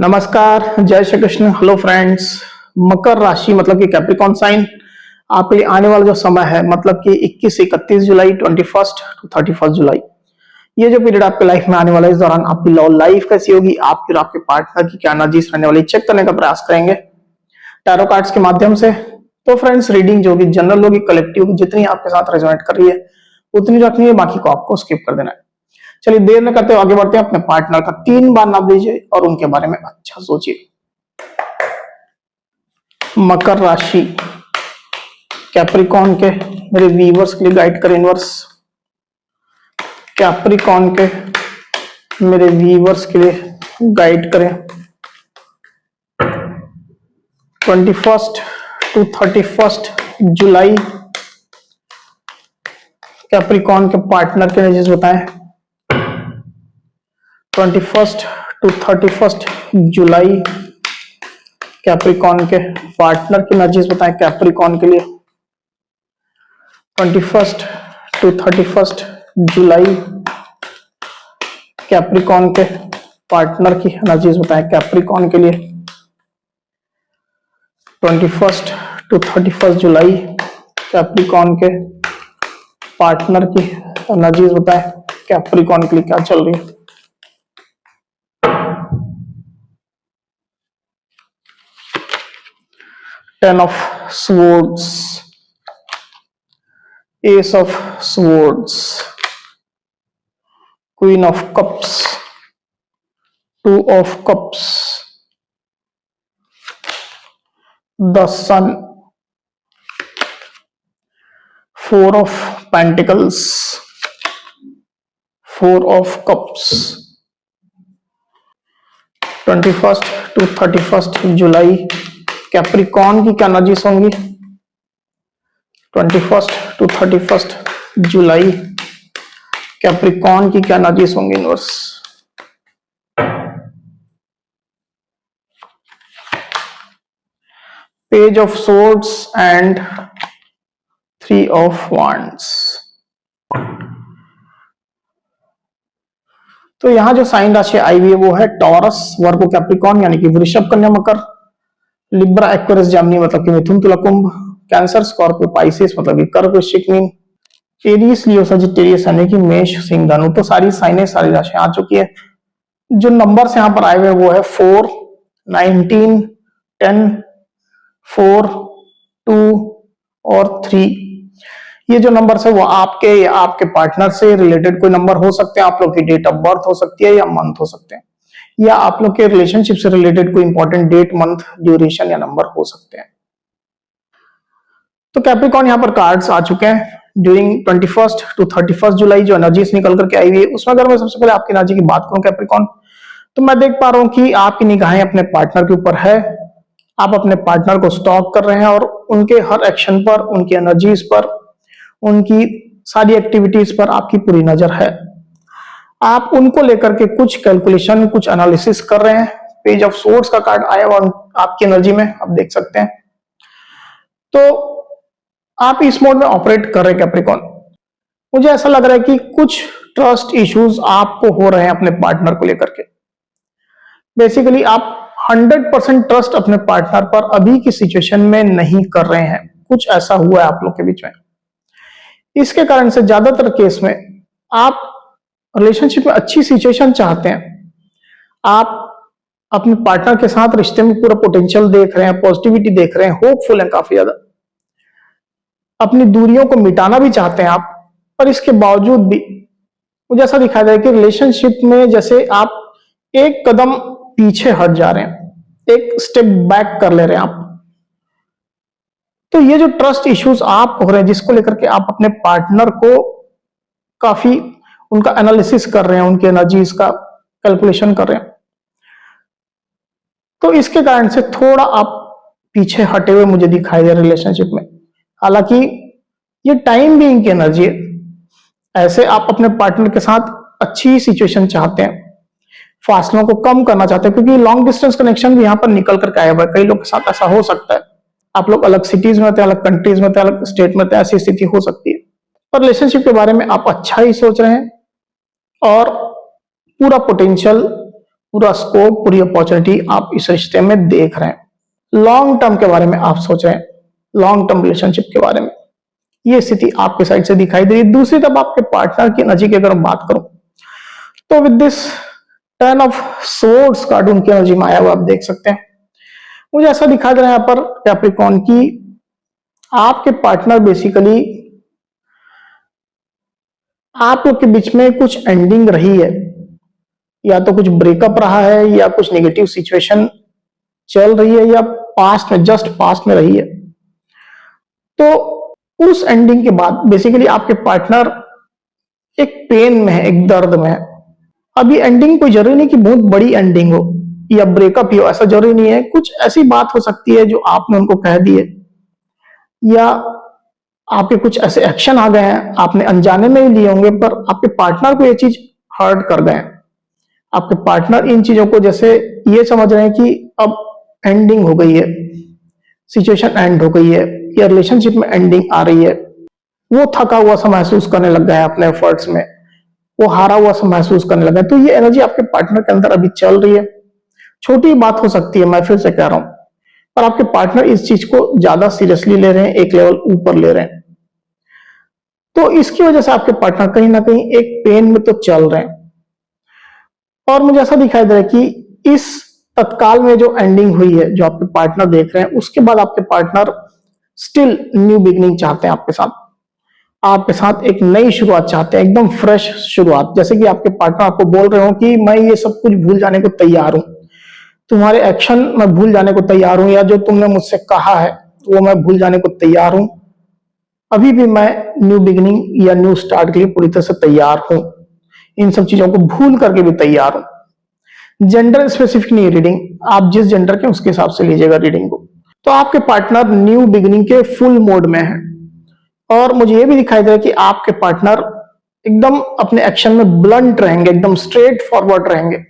नमस्कार, जय Shri Krishna. Hello friends. मकर राशि मतलब कि कैप्रिकॉन साइन आपके लिए आने वाला जो समय है मतलब कि 21 से 31 जुलाई 21 टू 31 जुलाई ये जो पीरियड आपके लाइफ में आने वाला है, इस दौरान आपकी लव लाइफ कैसी होगी, आपकी और आपके पार्टनर की क्या एनर्जीज रहने वाली, चेक करने का प्रयास करेंगे टैरो कार्ड्स के माध्यम से। तो फ्रेंड्स, रीडिंग जो कि जनरल होगी, कलेक्टिव होगी, जितनी आपके साथ रेजोनेट कर रही है उतनी रखनी है, बाकी को आपको स्किप कर देना है। चलिए देर न करते हुए आगे बढ़ते हैं। अपने पार्टनर का 3 बार नाम लीजिए और उनके बारे में अच्छा सोचिए। मकर राशि कैप्रिकॉन के मेरे व्यूअर्स के लिए गाइड करें इनवर्स। कैप्रिकॉन के मेरे व्यूअर्स के लिए गाइड करें 21 टू 31 जुलाई कैप्रिकॉन के पार्टनर के एनर्जीज बताएं। 21 टू 31 जुलाई कैप्रिकॉन के पार्टनर की एनर्जीज बताएं कैप्रिकॉन के लिए। 21 टू 31 जुलाई कैप्रिकॉन के पार्टनर की एनर्जीज बताएं कैप्रिकॉन के लिए। 21 टू 31 जुलाई कैप्रिकॉन के पार्टनर की एनर्जीज बताएं कैप्रिकॉन के लिए क्या चल रही है। Ten of Swords, Ace of Swords, Queen of Cups, 2 of Cups, the Sun, 4 of Pentacles, 4 of Cups। 21 to 31 जुलाई कैप्रिकॉन की क्या एनर्जीज होंगी। 21 टू 31 जुलाई कैप्रिकॉन की क्या एनर्जीज होंगी universe. Page of swords and 3 of wands. तो यहां जो साइन राशि आई हुई है वो है टॉरस, वर्गो, कैप्रिकॉन यानी कि वृषभ, कन्या, मकर, लिब्रा, एक्वेरियस, जामिनी मतलब कि मिथुन, तुला, कुंभ, कैंसर, स्कॉर्पियो, पाइसेस मतलब कि कर्क, वृश्चिक, मीन, एरीज, लियो, सजिटेरियस यानी कि मेष, सिंह, धनु। तो सारी साइनें, सारी राशि आ चुकी है। जो नंबर्स यहां पर आए हुए वो है 4, 19, 10, 4, 2 और 3। ये जो नंबर्स है वो आपके या आपके पार्टनर से रिलेटेड कोई नंबर हो सकते हैं, आप लोग की डेट ऑफ बर्थ हो सकती है या मंथ हो सकते हैं, या आप लोग के रिलेशनशिप से रिलेटेड कोई इंपॉर्टेंट डेट, मंथ, ड्यूरेशन या नंबर हो सकते हैं। तो कैप्रिकॉन यहां पर कार्ड्स आ चुके हैं ड्यूरिंग 21 टू 31 जुलाई। जो एनर्जीज निकल करके आई हुई है उसमें अगर मैं सबसे पहले आपकी एनर्जी की बात करूं कैप्रिकॉन, तो मैं देख पा रहा हूं कि आपकी निगाहें अपने पार्टनर के ऊपर है। आप अपने पार्टनर को स्टॉक कर रहे हैं और उनके हर एक्शन पर, उनकी एनर्जीज पर, उनकी सारी एक्टिविटीज पर आपकी पूरी नजर है। आप उनको लेकर के कुछ कैलकुलेशन, कुछ एनालिसिस कर रहे हैं। पेज ऑफ सोर्ड्स का कार्ड आया हुआ आपकी एनर्जी में, आप देख सकते हैं। तो आप इस मोड में ऑपरेट कर रहे हैं कैप्रिकॉन। मुझे ऐसा लग रहा है कि कुछ ट्रस्ट इश्यूज आपको हो रहे हैं अपने पार्टनर को लेकर के। बेसिकली आप 100% ट्रस्ट अपने पार्टनर पर अभी की सिचुएशन में नहीं कर रहे हैं। कुछ ऐसा हुआ है आप लोग के बीच में। इसके कारण से ज्यादातर केस में आप रिलेशनशिप में अच्छी सिचुएशन चाहते हैं। आप अपने पार्टनर के साथ रिश्ते में पूरा पोटेंशियल देख रहे हैं, पॉजिटिविटी देख रहे हैं, होपफुल हैं काफी ज्यादा। अपनी दूरियों को मिटाना भी चाहते हैं आप, पर इसके बावजूद भी मुझे ऐसा दिखाई दे रहा है कि रिलेशनशिप में जैसे आप एक कदम पीछे हट जा रहे हैं, एक स्टेप बैक कर ले रहे हैं आप। तो ये जो ट्रस्ट इश्यूज आप हो रहे हैं, जिसको लेकर के आप अपने पार्टनर को काफी उनका एनालिसिस कर रहे हैं, उनकी एनर्जीज का कैलकुलेशन कर रहे हैं, तो इसके कारण से थोड़ा आप पीछे हटे हुए मुझे दिखाई दे रिलेशनशिप में। हालांकि ये टाइम बीइंग की एनर्जी है। ऐसे आप अपने पार्टनर के साथ अच्छी सिचुएशन चाहते हैं, फासलों को कम करना चाहते हैं, क्योंकि लॉन्ग डिस्टेंस कनेक्शन भी यहां पर निकल करके आया हुआ है। कई लोग के साथ ऐसा हो सकता है, आप लोग अलग सिटीज में थे, अलग कंट्रीज में थे, अलग स्टेट में थे, ऐसी स्थिति हो सकती है। पर रिलेशनशिप के बारे में आप अच्छा ही सोच रहे हैं और पूरा पोटेंशियल पूरा स्कोप, पूरी अपॉर्चुनिटी आप इस रिश्ते में देख रहे हैं। लॉन्ग टर्म के बारे में आप सोच रहे हैं, लॉन्ग टर्म रिलेशनशिप के बारे में, ये स्थिति आपके साइड से दिखाई दे रही है। दूसरी तरफ आपके पार्टनर की एनर्जी की अगर हम बात करूं तो with this 10 of swords card उनकी एनर्जी में आया हुआ आप देख सकते हैं। मुझे ऐसा दिखा दे रहा है यहाँ पर कैप्रिकॉर्न की आपके पार्टनर बेसिकली आप लोग के बीच में कुछ एंडिंग रही है, या तो कुछ ब्रेकअप रहा है, या कुछ नेगेटिव सिचुएशन चल रही है, या पास्ट में, जस्ट पास्ट में रही है। तो उस एंडिंग के बाद बेसिकली आपके पार्टनर एक पेन में है, एक दर्द में है। अब ये एंडिंग कोई जरूरी नहीं कि बहुत बड़ी एंडिंग हो या ब्रेकअप ही हो, ऐसा जरूरी नहीं है। कुछ ऐसी बात हो सकती है जो आपने उनको कह दी है, या आपके कुछ ऐसे एक्शन आ गए हैं, आपने अनजाने में ही लिए होंगे, पर आपके पार्टनर को ये चीज हर्ट कर गए। आपके पार्टनर इन चीजों को जैसे ये समझ रहे हैं कि अब एंडिंग हो गई है, सिचुएशन एंड हो गई है, या रिलेशनशिप में एंडिंग आ रही है। वो थका हुआ सा महसूस करने लग गया है अपने एफर्ट्स में, वो हारा हुआ सा महसूस करने लगा है। तो ये एनर्जी आपके पार्टनर के अंदर अभी चल रही है। छोटी बात हो सकती है, मैं फिर से कह रहा हूं, पर आपके पार्टनर इस चीज को ज्यादा सीरियसली ले रहे हैं, एक लेवल ऊपर ले रहे हैं। तो इसकी वजह से आपके पार्टनर कहीं ना कहीं एक पेन में तो चल रहे हैं। और मुझे ऐसा दिखाई दे रहा है कि इस तत्काल में जो एंडिंग हुई है, जो आपके पार्टनर देख रहे हैं, उसके बाद आपके पार्टनर स्टिल न्यू बिगनिंग चाहते हैं आपके साथ एक नई शुरुआत चाहते हैं, एकदम फ्रेश शुरुआत। जैसे कि आपके पार्टनर आपको बोल रहे हो कि मैं ये सब कुछ भूल जाने को तैयार हूं, तुम्हारे एक्शन मैं भूल जाने को तैयार हूं, या जो तुमने मुझसे कहा है वो मैं भूल जाने को तैयार हूं। अभी भी मैं न्यू बिगिनिंग या न्यू स्टार्ट के लिए पूरी तरह से तैयार हूं, इन सब चीजों को भूल करके भी तैयार हूं। जेंडर स्पेसिफिक नहीं रीडिंग, आप जिस जेंडर के उसके हिसाब से लीजिएगा रीडिंग को। तो आपके पार्टनर न्यू बिगिनिंग के फुल मोड में है। और मुझे ये भी दिखाई दे रहा है कि आपके पार्टनर एकदम अपने एक्शन में ब्लंट रहेंगे, एकदम स्ट्रेट फॉरवर्ड रहेंगे।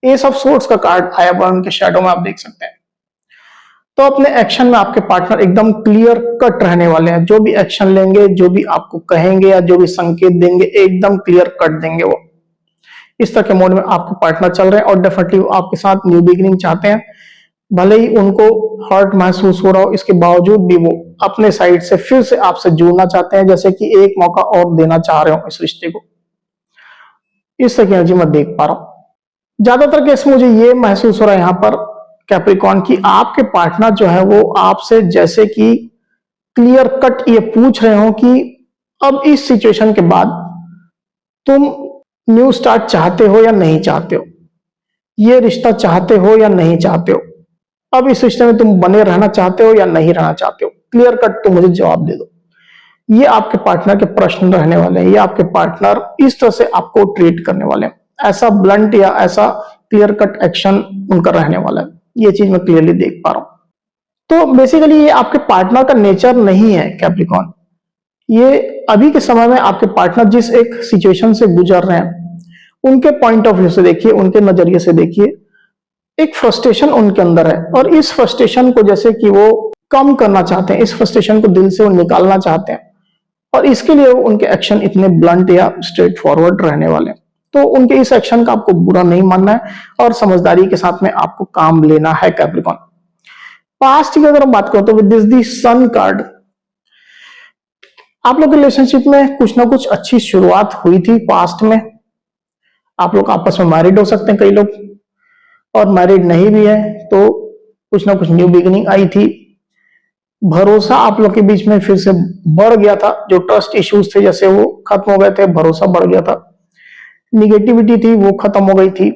एस ऑफ सोर्ड्स का कार्ड आया हुआ उनके शैडो में, आप देख सकते हैं। तो अपने एक्शन में आपके पार्टनर एकदम क्लियर कट रहने वाले हैं। जो भी एक्शन लेंगे, जो भी आपको कहेंगे, या जो भी संकेत देंगे, एकदम क्लियर कट देंगे वो। इस तरह के मोड में आपके पार्टनर चल रहे हैं, और डेफिनेटली आपके साथ न्यू बिगिनिंग चाहते हैं। भले ही उनको हर्ट महसूस हो रहा हो, इसके बावजूद भी वो अपने साइड से फिर से आपसे जुड़ना चाहते हैं, जैसे कि एक मौका और देना चाह रहे हो इस रिश्ते को। इस तरह की एनर्जी मैं देख पा रहा हूं। ज्यादातर केस में मुझे ये महसूस हो रहा है यहां पर कैप्रिकॉर्न की आपके पार्टनर जो है वो आपसे जैसे कि क्लियर कट ये पूछ रहे हो कि अब इस सिचुएशन के बाद तुम न्यू स्टार्ट चाहते हो या नहीं चाहते हो, ये रिश्ता चाहते हो या नहीं चाहते हो, अब इस रिश्ते में तुम बने रहना चाहते हो या नहीं रहना चाहते हो। क्लियर कट तुम मुझे जवाब दे दो। ये आपके पार्टनर के प्रश्न रहने वाले हैं। ये आपके पार्टनर इस तरह से आपको ट्रीट करने वाले हैं, ऐसा ब्लंट या ऐसा क्लियर कट एक्शन उनका रहने वाला है। ये चीज मैं क्लियरली देख पा रहा हूं। तो बेसिकली ये आपके पार्टनर का नेचर नहीं है कैप्रिकॉर्न। ये अभी के समय में आपके पार्टनर जिस एक सिचुएशन से गुजर रहे हैं, उनके पॉइंट ऑफ व्यू से देखिए, उनके नजरिए से देखिए, एक फ्रस्ट्रेशन उनके अंदर है। और इस फ्रस्ट्रेशन को जैसे कि वो कम करना चाहते हैं, इस फ्रस्ट्रेशन को दिल से वो निकालना चाहते हैं, और इसके लिए उनके एक्शन इतने ब्लंट या स्ट्रेट फॉरवर्ड रहने वाले हैं। तो उनके इस एक्शन का आपको बुरा नहीं मानना है, और समझदारी के साथ में आपको काम लेना है कैप्रिकॉर्न। पास्ट की अगर हम बात करें तो with this the sun card, आप लोग के रिलेशनशिप में कुछ ना कुछ अच्छी शुरुआत हुई थी पास्ट में। आप लोग आपस में मैरिड हो सकते हैं कई लोग, और मैरिड नहीं भी है तो कुछ ना कुछ न्यू बिगिनिंग आई थी। भरोसा आप लोग के बीच में फिर से बढ़ गया था। जो ट्रस्ट इश्यूज थे जैसे वो खत्म हो गए थे, भरोसा बढ़ गया था। निगेटिविटी थी वो खत्म हो गई थी,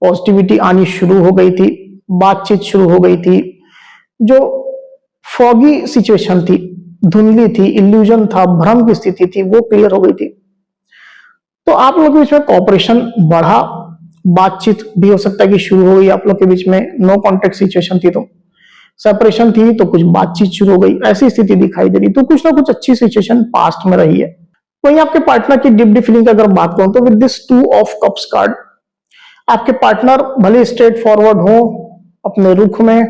पॉजिटिविटी आनी शुरू हो गई थी, बातचीत शुरू हो गई थी। जो फॉगी सिचुएशन थी, धुंधली थी, इल्यूजन था, भ्रम की स्थिति थी, वो क्लियर हो गई थी। तो आप लोगों के बीच में कॉपरेशन बढ़ा, बातचीत भी हो सकता है कि शुरू हो गई आप लोग के बीच में। नो कॉन्टेक्ट सिचुएशन थी तो सेपरेशन थी, तो कुछ बातचीत शुरू हो गई, ऐसी स्थिति दिखाई दे रही। तो कुछ ना कुछ अच्छी सिचुएशन पास्ट में रही है। वहीं आपके पार्टनर की डीप फीलिंग की अगर बात करूं तो with this 2 of cups card, आपके पार्टनर भले स्ट्रेट फॉरवर्ड हो, अपने रुख में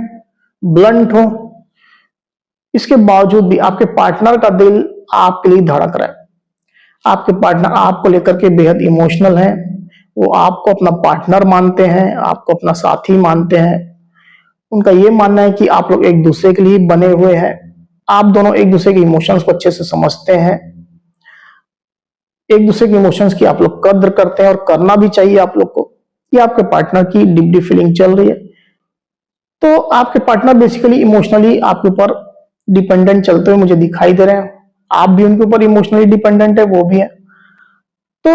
ब्लंट हो, इसके बावजूद भी आपके पार्टनर का दिल आपके लिए धड़क रहा है। आपके पार्टनर आपको लेकर के बेहद इमोशनल है, वो आपको अपना पार्टनर मानते हैं, आपको अपना साथी मानते हैं। उनका ये मानना है कि आप लोग एक दूसरे के लिए बने हुए हैं। आप दोनों एक दूसरे के इमोशंस को अच्छे से समझते हैं। एक दूसरे के इमोशंस की आप लोग कद्र करते हैं और करना भी चाहिए आप लोग को। कि आपके पार्टनर की डीप डीप फीलिंग चल रही है, तो आपके पार्टनर बेसिकली इमोशनली आपके ऊपर डिपेंडेंट चलते हुए मुझे दिखाई दे रहे हैं। आप भी उनके ऊपर इमोशनली डिपेंडेंट है, वो भी है। तो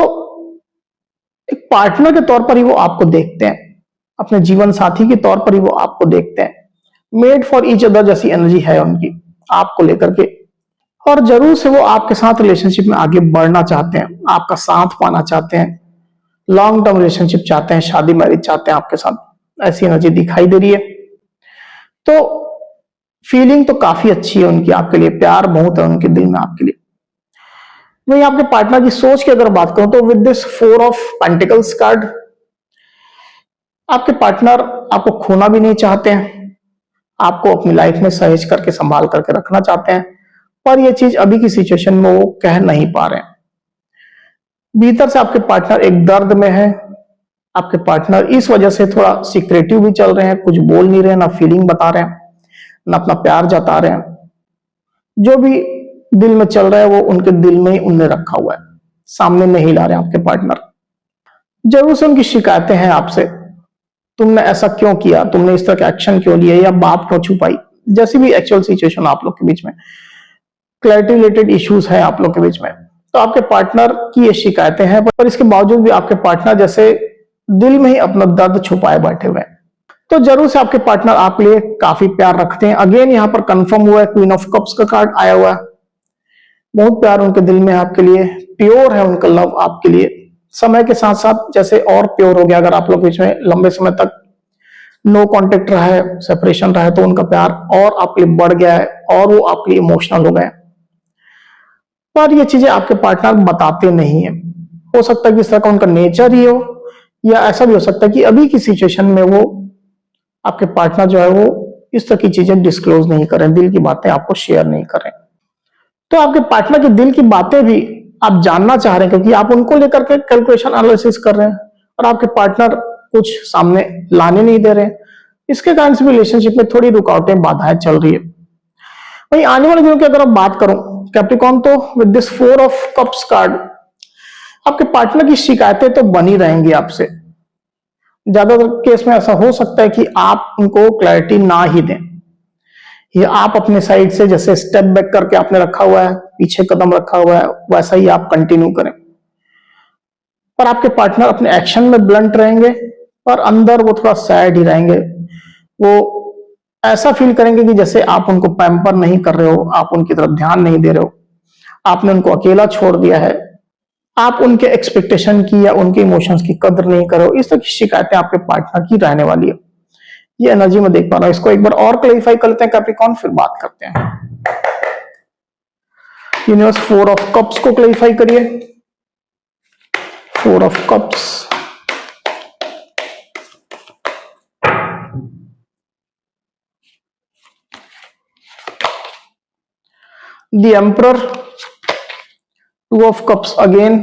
एक पार्टनर के तौर पर ही वो आपको देखते हैं, अपने जीवन साथी के तौर पर ही वो आपको देखते हैं। मेड फॉर ईच अदर जैसी एनर्जी है उनकी आपको लेकर के। और जरूर से वो आपके साथ रिलेशनशिप में आगे बढ़ना चाहते हैं, आपका साथ पाना चाहते हैं, लॉन्ग टर्म रिलेशनशिप चाहते हैं, शादी मैरिज चाहते हैं आपके साथ। ऐसी एनर्जी दिखाई दे रही है। तो फीलिंग तो काफी अच्छी है उनकी आपके लिए, प्यार बहुत है उनके दिल में आपके लिए। वही आपके पार्टनर की सोच की अगर बात करूं तो with this 4 of pentacles card, आपके पार्टनर आपको खोना भी नहीं चाहते हैं, आपको अपनी लाइफ में सहेज करके संभाल करके रखना चाहते हैं, पर यह चीज अभी की सिचुएशन में वो कह नहीं पा रहे हैं। भीतर से आपके पार्टनर एक दर्द में है। आपके पार्टनर इस वजह से थोड़ा सीक्रेटिव भी चल रहे हैं, कुछ बोल नहीं रहे, ना फीलिंग बता रहे हैं, ना अपना प्यार जता रहे हैं। जो भी दिल में चल रहा है वो उनके दिल में ही उनने रखा हुआ है, सामने नहीं ला रहे हैं आपके पार्टनर। जरूर से उनकी शिकायतें हैं आपसे, तुमने ऐसा क्यों किया, तुमने इस तरह का एक्शन क्यों लिया, या बात क्यों छुपाई, जैसी भी एक्चुअल सिचुएशन आप लोग के बीच में, क्लैरिटी रिलेटेड इश्यूज है आप लोग के बीच में, तो आपके पार्टनर की ये शिकायतें हैं। पर इसके बावजूद भी आपके पार्टनर जैसे दिल में ही अपना दर्द छुपाए बैठे हुए हैं। तो जरूर से आपके पार्टनर आपके लिए काफी प्यार रखते हैं। अगेन यहाँ पर कंफर्म हुआ है, क्वीन ऑफ कप्स का कार्ड आया हुआ है। बहुत प्यार उनके दिल में आपके लिए, प्योर है उनका लव आपके लिए। समय के साथ साथ जैसे और प्योर हो गया, अगर आप लोग बीच में लंबे समय तक नो कांटेक्ट रहा है, सेपरेशन रहा है, तो उनका प्यार और आपके लिए बढ़ गया है और वो आपके लिए इमोशनल हो गए। पर ये चीजें आपके पार्टनर बताते नहीं है। हो सकता है कि इस तरह का उनका नेचर ही हो, या ऐसा भी हो सकता है कि अभी की सिचुएशन में वो आपके पार्टनर जो है वो इस तरह की चीजें डिस्क्लोज नहीं करें, दिल की बातें आपको शेयर नहीं करें। तो आपके पार्टनर के दिल की बातें भी आप जानना चाह रहे हैं, क्योंकि आप उनको लेकर के कैलकुलेशन एनालिसिस कर रहे हैं और आपके पार्टनर कुछ सामने लाने नहीं दे रहे हैं। इसके कारण से रिलेशनशिप में थोड़ी रुकावटें, बाधाएं चल रही है। वही आने वाले दिनों की अगर मैं बात करूं कैप्रिकॉर्न, तो with this 4 of cups card, आपके पार्टनर की शिकायतें तो बनी रहेंगी आपसे। ज्यादातर केस में ऐसा हो सकता है कि आप उनको क्लैरिटी ना ही दें, ये आप अपने साइड से जैसे स्टेप बैक करके आपने रखा हुआ है, पीछे कदम रखा हुआ है, वैसा ही आप कंटिन्यू करें। पर आपके पार्टनर अपने एक्शन में ब्लंट रहेंगे, पर अंदर वो थोड़ा सैड ही रहेंगे। वो ऐसा फील करेंगे कि जैसे आप उनको पैम्पर नहीं कर रहे हो, आप उनकी तरफ ध्यान नहीं दे रहे हो, आपने उनको अकेला छोड़ दिया है, आप उनके एक्सपेक्टेशन की या उनके इमोशंस की कदर नहीं करो। इस तरह की शिकायतें आपके पार्टनर की रहने वाली है। ये एनर्जी में देख पा रहा हूं। इसको एक बार और क्लैरिफाई करते हैं कैप्रिकॉर्न, फिर बात करते हैं। यूनिवर्स 4 ऑफ कप्स को क्लैरिफाई करिए। 4 of cups, the emperor, 2 of cups again.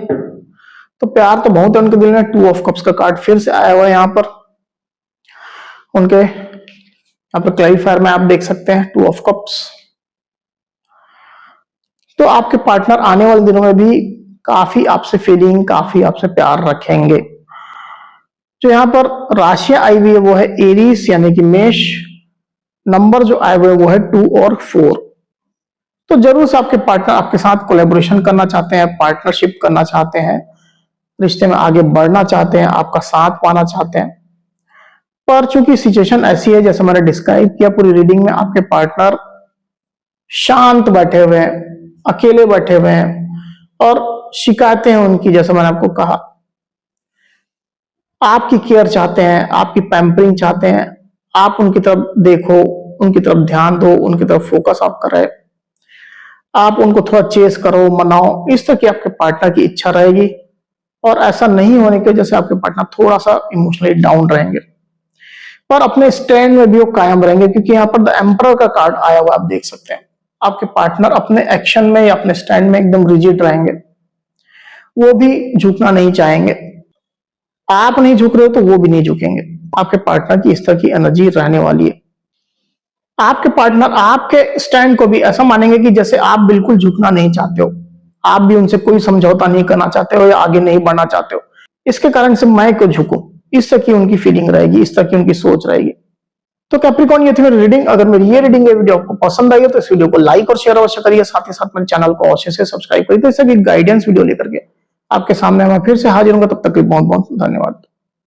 तो प्यार तो बहुत है उनके दिल में। 2 ऑफ कप्स का कार्ड फिर से आया हुआ है यहाँ पर उनके, यहाँ पर क्लैरिफायर में आप देख सकते हैं 2 ऑफ कप्स। तो आपके पार्टनर आने वाले दिनों में भी काफी आपसे फीलिंग, काफी आपसे प्यार रखेंगे। जो यहाँ पर राशियां आई हुई है वो है एरीज यानी कि मेष। नंबर जो आए हुए वो है 2 और 4। तो जरूर से आपके पार्टनर आपके साथ कोलेबोरेशन करना चाहते हैं, पार्टनरशिप करना चाहते हैं, रिश्ते में आगे बढ़ना चाहते हैं, आपका साथ पाना चाहते हैं। पर चूंकि सिचुएशन ऐसी है जैसे मैंने डिस्क्राइब किया पूरी रीडिंग में, आपके पार्टनर शांत बैठे हुए हैं, अकेले बैठे हुए हैं और शिकायतें हैं उनकी। जैसे मैंने आपको कहा, आपकी केयर चाहते हैं, आपकी पैम्परिंग चाहते हैं, आप उनकी तरफ देखो, उनकी तरफ ध्यान दो, उनकी तरफ फोकस आप कर रहे, आप उनको थोड़ा चेस करो, मनाओ। इस तरह की आपके पार्टनर की इच्छा रहेगी। और ऐसा नहीं होने की वजह से आपके पार्टनर थोड़ा सा इमोशनली डाउन रहेंगे, पर अपने स्टैंड में भी वो कायम रहेंगे, क्योंकि यहाँ पर द एम्परर का कार्ड आया हुआ आप देख सकते हैं। आपके पार्टनर अपने एक्शन में या अपने स्टैंड में एकदम रिजिड रहेंगे, वो भी झुकना नहीं चाहेंगे। आप नहीं झुक रहे हो तो वो भी नहीं झुकेंगे। आपके पार्टनर की इस तरह की एनर्जी रहने वाली है। आपके पार्टनर आपके स्टैंड को भी ऐसा मानेंगे कि जैसे आप बिल्कुल झुकना नहीं चाहते हो, आप भी उनसे कोई समझौता नहीं करना चाहते हो या आगे नहीं बढ़ना चाहते हो। इसके कारण से मैं क्यों झुकूं, इस तरह की उनकी फीलिंग रहेगी, इस तरह की उनकी सोच रहेगी। तो कैप्रिकॉर्न, ये थी मेरी रीडिंग। अगर मेरी ये रीडिंग ये वीडियो आपको पसंद आई है तो इस वीडियो को लाइक और शेयर अवश्य करिए, साथ ही साथ मेरे चैनल को अवश्य से सब्सक्राइब करिए। तो इस तरह की गाइडेंस वीडियो लेकर के आपके सामने मैं फिर से हाजिर हूंगा। तब तक के लिए बहुत बहुत धन्यवाद।